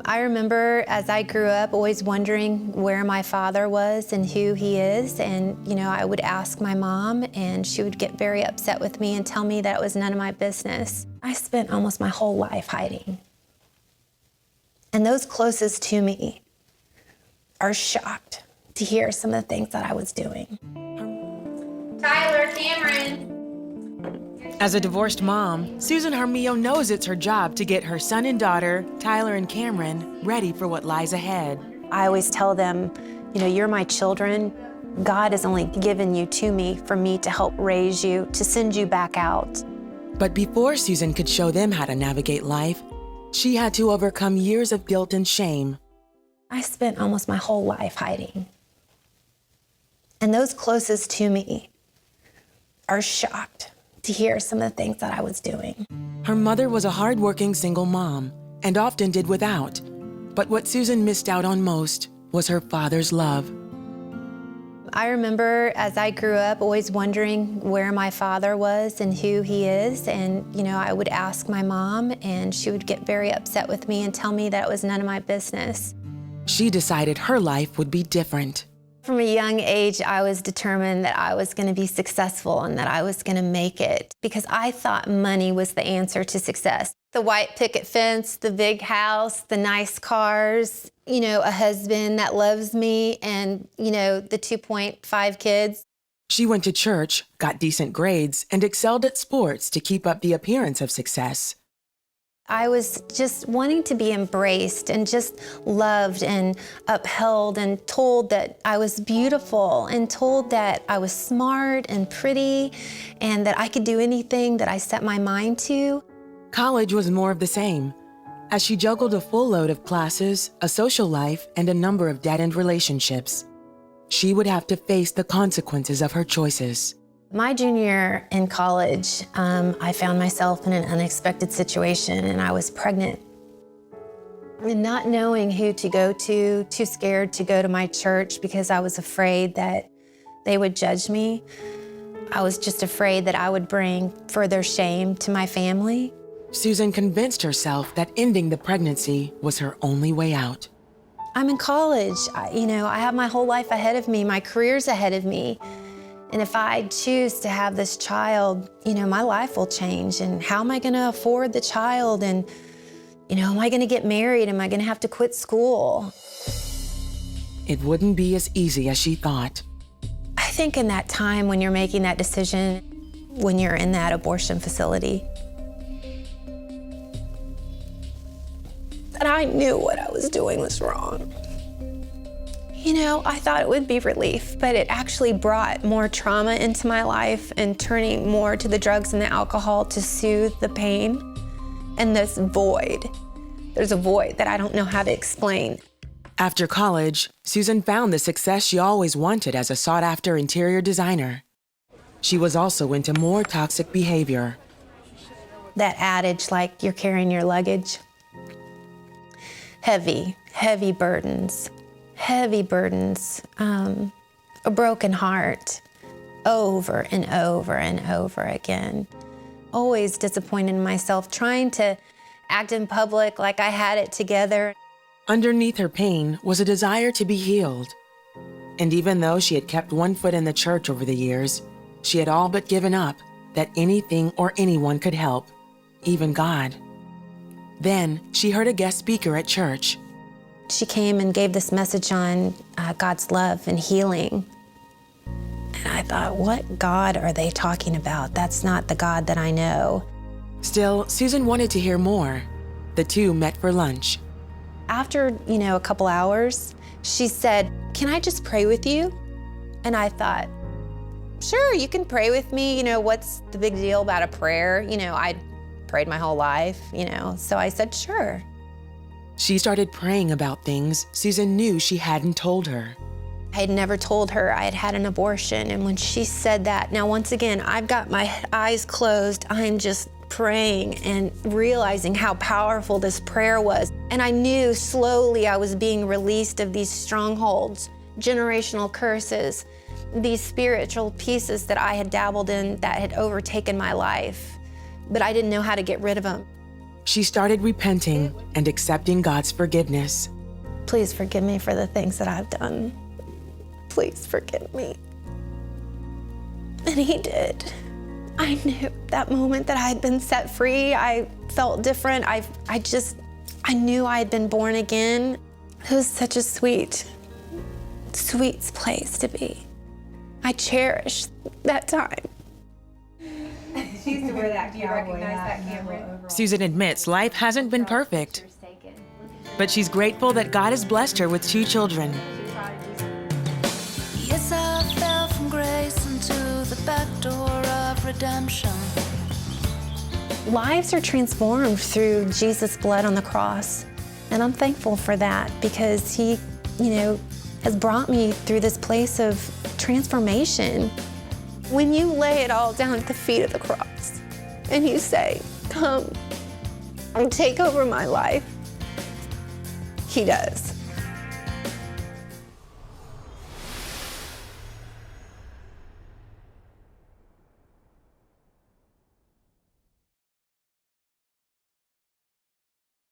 I remember as I grew up always wondering where my father was and who he is. And, I would ask my mom and she would get very upset with me and tell me that it was none of my business. I spent almost my whole life hiding. And those closest to me are shocked to hear some of the things that I was doing. Tyler, Cameron. As a divorced mom, Susan Armijo knows it's her job to get her son and daughter, Tyler and Cameron, ready for what lies ahead. I always tell them, you're my children. God has only given you to me for me to help raise you, to send you back out. But before Susan could show them how to navigate life, she had to overcome years of guilt and shame. I spent almost my whole life hiding. And those closest to me are shocked to hear some of the things that I was doing. Her mother was a hardworking single mom and often did without. But what Susan missed out on most was her father's love. I remember as I grew up always wondering where my father was and who he is. And, I would ask my mom and she would get very upset with me and tell me that it was none of my business. She decided her life would be different. From a young age, I was determined that I was going to be successful and that I was going to make it because I thought money was the answer to success. The white picket fence, the big house, the nice cars, a husband that loves me, and, the 2.5 kids. She went to church, got decent grades, and excelled at sports to keep up the appearance of success. I was just wanting to be embraced and just loved and upheld and told that I was beautiful and told that I was smart and pretty and that I could do anything that I set my mind to. College was more of the same. As she juggled a full load of classes, a social life, and a number of dead-end relationships, she would have to face the consequences of her choices. My junior year in college, I found myself in an unexpected situation and I was pregnant. And not knowing who to go to, too scared to go to my church because I was afraid that they would judge me. I was just afraid that I would bring further shame to my family. Susan convinced herself that ending the pregnancy was her only way out. I'm in college. I have my whole life ahead of me. My career's ahead of me. And if I choose to have this child, my life will change. And how am I going to afford the child? And, am I going to get married? Am I going to have to quit school? It wouldn't be as easy as she thought. I think in that time when you're making that decision, when you're in that abortion facility, that I knew what I was doing was wrong. I thought it would be relief, but it actually brought more trauma into my life and turning more to the drugs and the alcohol to soothe the pain. And this void, there's a void that I don't know how to explain. After college, Susan found the success she always wanted as a sought-after interior designer. She was also into more toxic behavior. That adage, like you're carrying your luggage. Heavy burdens. Heavy burdens, a broken heart, over and over and over again. Always disappointed in myself, trying to act in public like I had it together. Underneath her pain was a desire to be healed. And even though she had kept one foot in the church over the years, she had all but given up that anything or anyone could help, even God. Then she heard a guest speaker at church. She came and gave this message on God's love and healing. And I thought, what God are they talking about? That's not the God that I know. Still, Susan wanted to hear more. The two met for lunch. After, a couple hours, she said, "Can I just pray with you?" And I thought, sure, you can pray with me. What's the big deal about a prayer? I prayed my whole life, so I said, sure. She started praying about things Susan knew she hadn't told her. I had never told her I had had an abortion, and when she said that, now once again, I've got my eyes closed, I'm just praying and realizing how powerful this prayer was. And I knew slowly I was being released of these strongholds, generational curses, these spiritual pieces that I had dabbled in that had overtaken my life, but I didn't know how to get rid of them. she started repenting and accepting God's forgiveness. Please forgive me for the things that I've done. Please forgive me. And he did. I knew that moment that I had been set free. I felt different. I knew I had been born again. It was such a sweet place to be. I cherish that time. She used to wear that. Do you recognize that, Cameron? Susan admits life hasn't been perfect, but she's grateful that God has blessed her with 2 children. Yes, I fell from grace into the back door of redemption. Lives are transformed through Jesus' blood on the cross. And I'm thankful for that because he, has brought me through this place of transformation. When you lay it all down at the feet of the cross and you say, come and take over my life, he does.